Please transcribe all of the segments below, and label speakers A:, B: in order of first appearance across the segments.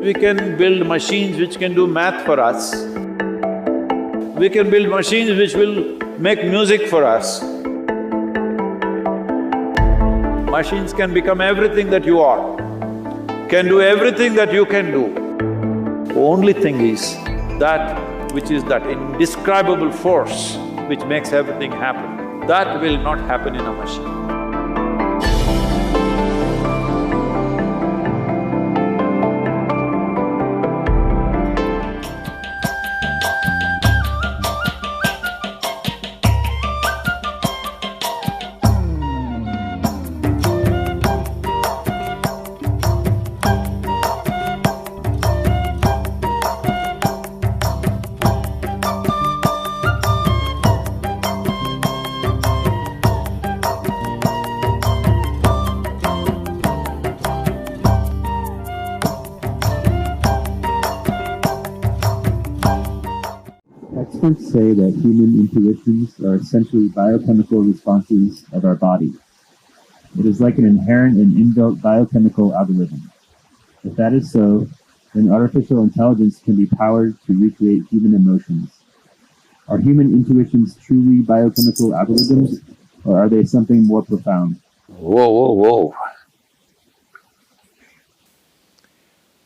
A: We can build machines which can do math for us. We can build machines which will make music for us. Machines can become everything that you are, can do everything that you can do. Only thing is that which is that indescribable force which makes everything happen, that will not happen in a machine.
B: Experts say that human intuitions are essentially biochemical responses of our body. It is like an inherent and inbuilt biochemical algorithm. If that is so, then artificial intelligence can be powered to recreate human emotions. Are human intuitions truly biochemical algorithms, or are they something more profound?
A: Whoa.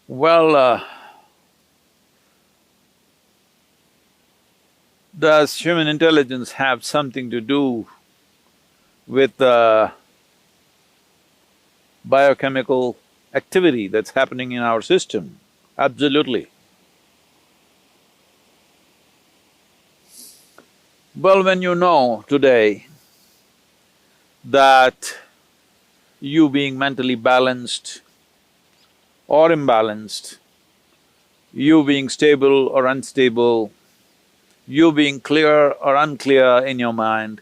A: Well, does human intelligence have something to do with biochemical activity that's happening in our system? Absolutely. Well, when you know today that you being mentally balanced or imbalanced, you being stable or unstable, you being clear or unclear in your mind,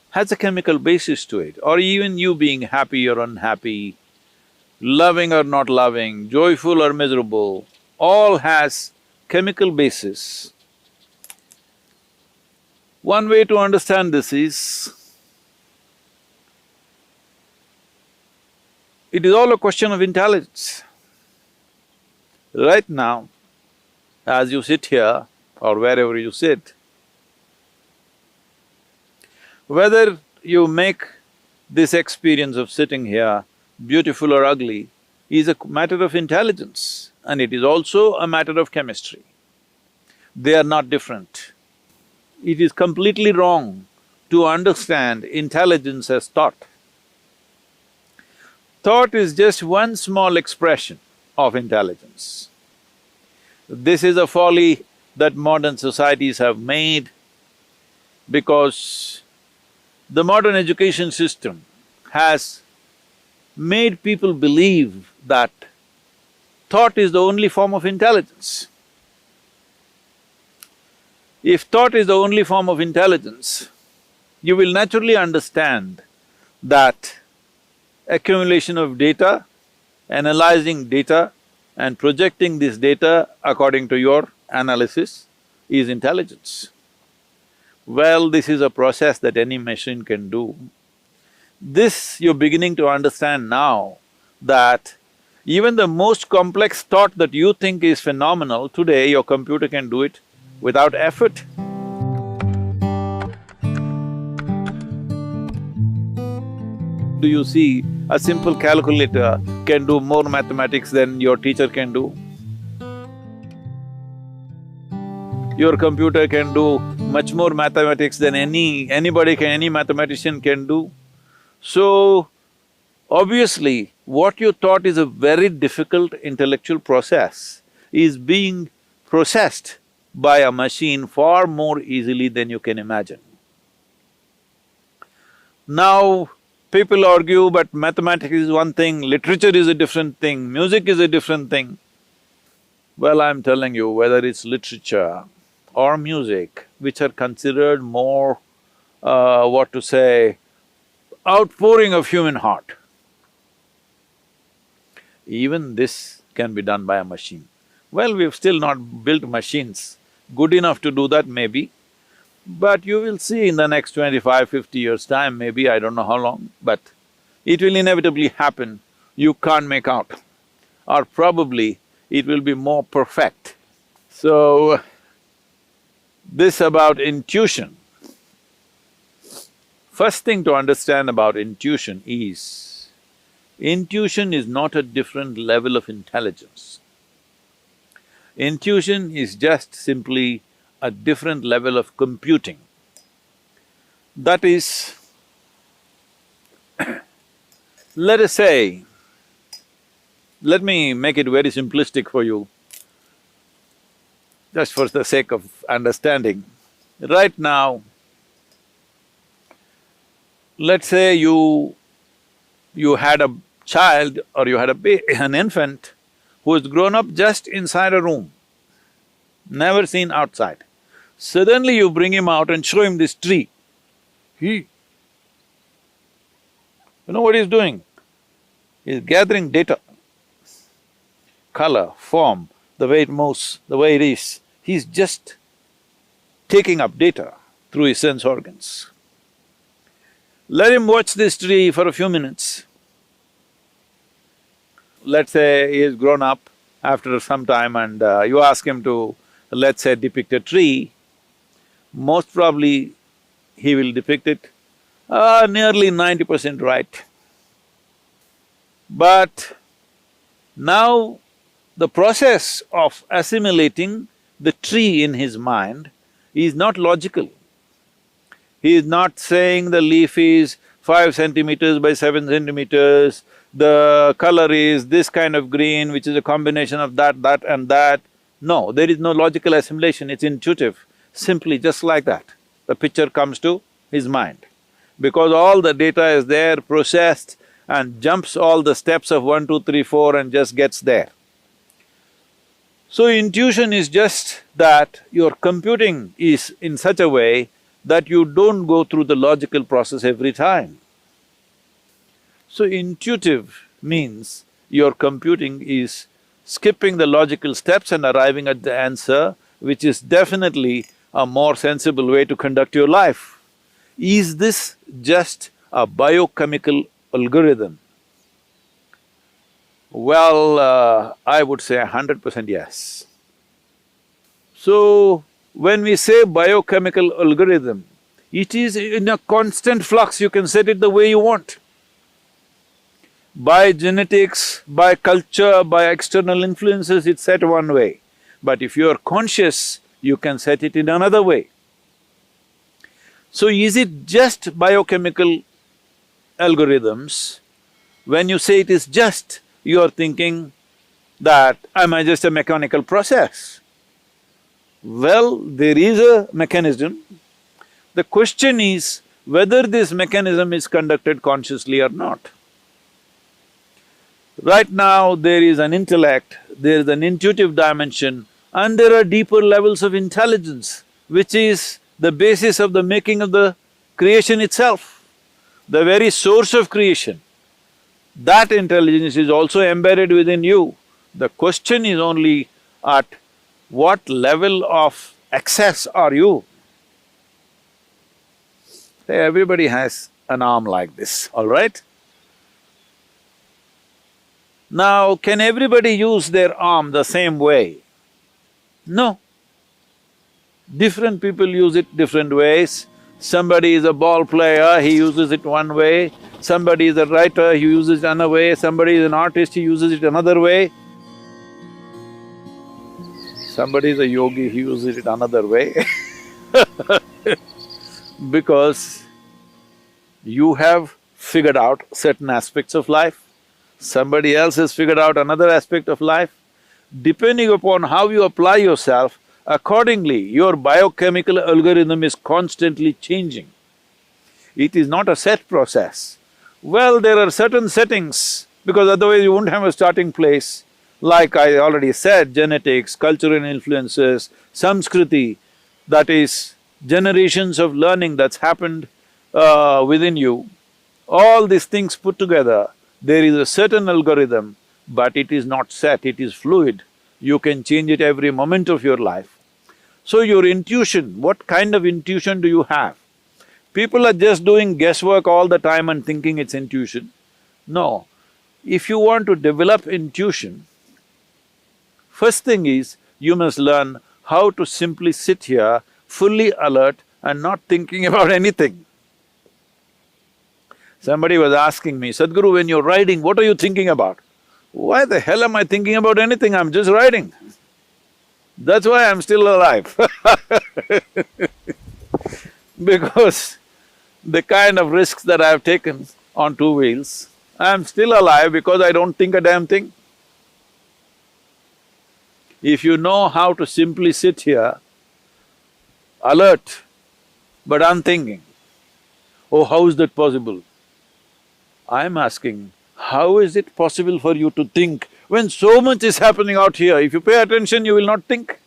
A: has a chemical basis to it, or even you being happy or unhappy, loving or not loving, joyful or miserable, all has chemical basis. One way to understand this is, it is all a question of intelligence. Right now, as you sit here or wherever you sit, whether you make this experience of sitting here beautiful or ugly is a matter of intelligence, and it is also a matter of chemistry. They are not different. It is completely wrong to understand intelligence as thought. Thought is just one small expression of intelligence. This is a folly that modern societies have made because the modern education system has made people believe that thought is the only form of intelligence. If thought is the only form of intelligence, you will naturally understand that accumulation of data, analyzing data and projecting this data according to your analysis is intelligence. Well, this is a process that any machine can do. This you're beginning to understand now, that even the most complex thought that you think is phenomenal, today your computer can do it without effort. Do you see a simple calculator can do more mathematics than your teacher can do? Your computer can do much more mathematics than any mathematician can do. So, obviously, what you thought is a very difficult intellectual process is being processed by a machine far more easily than you can imagine. Now, people argue, but mathematics is one thing, literature is a different thing, music is a different thing. Well, I'm telling you, whether it's literature or music, which are considered more, outpouring of human heart, even this can be done by a machine. Well, we've still not built machines good enough to do that maybe, but you will see in the next 25, 50 years' time, maybe, I don't know how long, but it will inevitably happen, you can't make out. Or probably it will be more perfect. So, this about intuition. First thing to understand about intuition is not a different level of intelligence. Intuition is just simply a different level of computing. That is, let us say, let me make it very simplistic for you, just for the sake of understanding. Right now, let's say you had a child or you had an infant who has grown up just inside a room, never seen outside. Suddenly you bring him out and show him this tree. You know what he's doing? He's gathering data, color, form, the way it moves, the way it is. He's just taking up data through his sense organs. Let him watch this tree for a few minutes. Let's say he has grown up after some time and you ask him to, let's say, depict a tree, most probably he will depict it nearly 90% right. But now the process of assimilating the tree in his mind is not logical. He is not saying the leaf is 5 centimeters by 7 centimeters, the color is this kind of green, which is a combination of that, that and that. No, there is no logical assimilation, it's intuitive, simply just like that. The picture comes to his mind. Because all the data is there, processed, and jumps all the steps of 1, 2, 3, 4 and just gets there. So intuition is just that your computing is in such a way that you don't go through the logical process every time. So intuitive means your computing is skipping the logical steps and arriving at the answer, which is definitely a more sensible way to conduct your life. Is this just a biochemical algorithm? Well, I would say 100% yes. So, when we say biochemical algorithm, it is in a constant flux, you can set it the way you want. By genetics, by culture, by external influences, it's set one way. But if you are conscious, you can set it in another way. So is it just biochemical algorithms? When you say it is just, you are thinking that, am I just a mechanical process? Well, there is a mechanism. The question is whether this mechanism is conducted consciously or not. Right now, there is an intellect, there is an intuitive dimension, and there are deeper levels of intelligence, which is the basis of the making of the creation itself, the very source of creation. That intelligence is also embedded within you. The question is only at what level of access are you? Say, everybody has an arm like this, all right? Now, can everybody use their arm the same way? No. Different people use it different ways. Somebody is a ball player, he uses it one way. Somebody is a writer, he uses it another way. Somebody is an artist, he uses it another way. Somebody is a yogi, he uses it another way because you have figured out certain aspects of life, somebody else has figured out another aspect of life. Depending upon how you apply yourself, accordingly, your biochemical algorithm is constantly changing. It is not a set process. Well, there are certain settings, because otherwise you won't have a starting place. Like I already said, genetics, cultural influences, Samskriti, that is generations of learning that's happened within you. All these things put together, there is a certain algorithm, but it is not set, it is fluid. You can change it every moment of your life. So your intuition, what kind of intuition do you have? People are just doing guesswork all the time and thinking it's intuition. No, if you want to develop intuition, First thing is, you must learn how to simply sit here, fully alert and not thinking about anything. Somebody was asking me, Sadhguru, when you're riding, what are you thinking about? Why the hell am I thinking about anything? I'm just riding. That's why I'm still alive because the kind of risks that I've taken on two wheels, I'm still alive because I don't think a damn thing. If you know how to simply sit here, alert but unthinking, oh, how is that possible? I'm asking, how is it possible for you to think when so much is happening out here? If you pay attention, you will not think.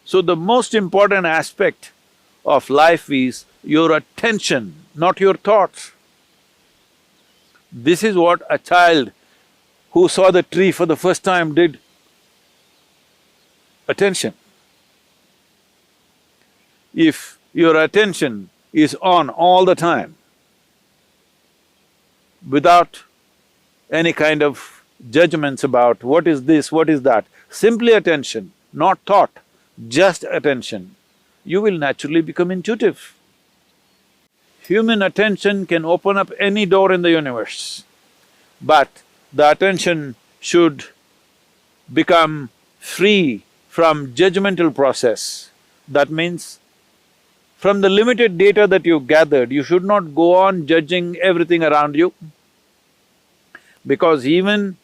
A: So the most important aspect of life is your attention, not your thoughts. This is what a child who saw the tree for the first time did. Attention. If your attention is on all the time, without any kind of judgments about what is this, what is that, simply attention, not thought, just attention, you will naturally become intuitive. Human attention can open up any door in the universe, but the attention should become free from judgmental process. That means, from the limited data that you've gathered, you should not go on judging everything around you. Because even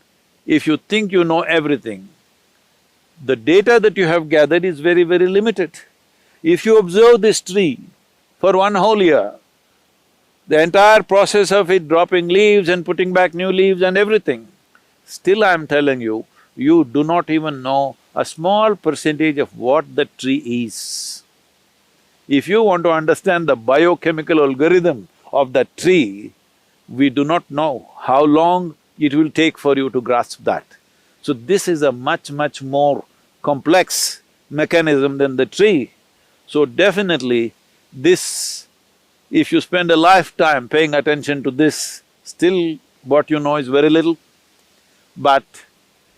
A: if you think you know everything, the data that you have gathered is very, very limited. If you observe this tree for one whole year, the entire process of it dropping leaves and putting back new leaves and everything, still I'm telling you, you do not even know a small percentage of what the tree is. If you want to understand the biochemical algorithm of that tree, we do not know how long it will take for you to grasp that. So this is a much, much more complex mechanism than the tree. So definitely this, if you spend a lifetime paying attention to this, still what you know is very little. But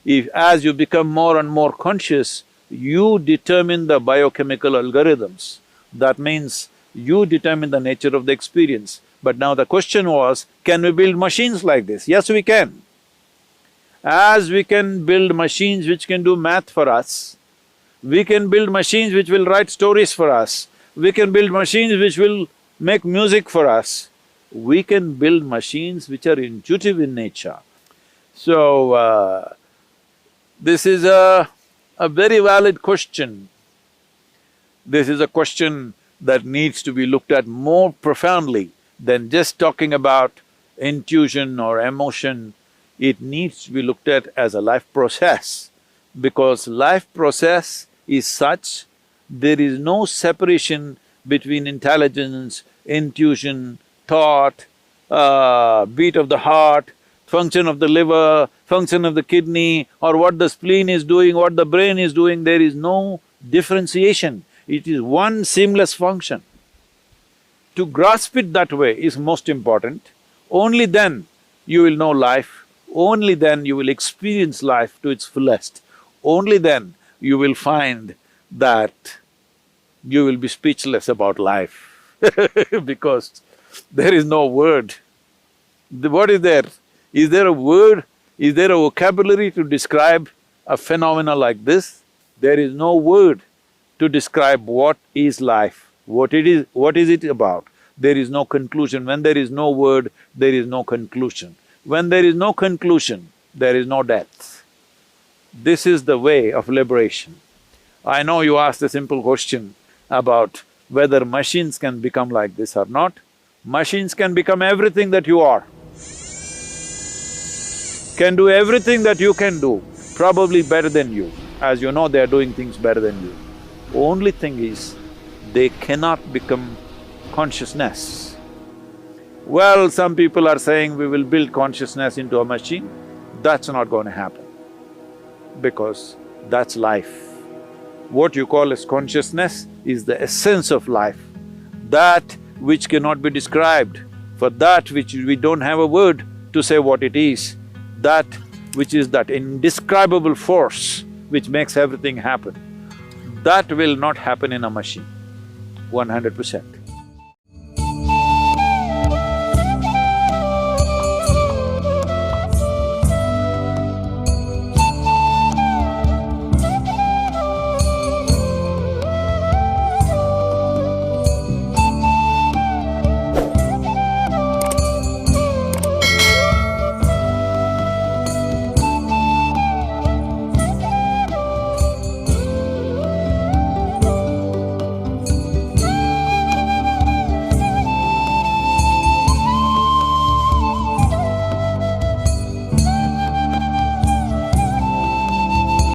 A: if as you become more and more conscious, you determine the biochemical algorithms. That means you determine the nature of the experience. But now the question was, can we build machines like this? Yes, we can. As we can build machines which can do math for us, we can build machines which will write stories for us, we can build machines which will make music for us, we can build machines which are intuitive in nature. So, this is a very valid question. This is a question that needs to be looked at more profoundly than just talking about intuition or emotion. It needs to be looked at as a life process, because life process is such, there is no separation between intelligence, intuition, thought, beat of the heart, function of the liver, function of the kidney, or what the spleen is doing, what the brain is doing, there is no differentiation. It is one seamless function. To grasp it that way is most important. Only then you will know life, only then you will experience life to its fullest. Only then you will find that you will be speechless about life because there is no word. What is there? Is there a word? Is there a vocabulary to describe a phenomena like this? There is no word to describe what is life, what is it about. There is no conclusion. When there is no word, there is no conclusion. When there is no conclusion, there is no death. This is the way of liberation. I know you asked a simple question about whether machines can become like this or not. Machines can become everything that you are, can do everything that you can do, probably better than you. As you know, they are doing things better than you. Only thing is, they cannot become consciousness. Well, some people are saying we will build consciousness into a machine. That's not going to happen, because that's life. What you call as consciousness is the essence of life, that which cannot be described, for that which we don't have a word to say what it is, that which is that indescribable force which makes everything happen, that will not happen in a machine, 100%.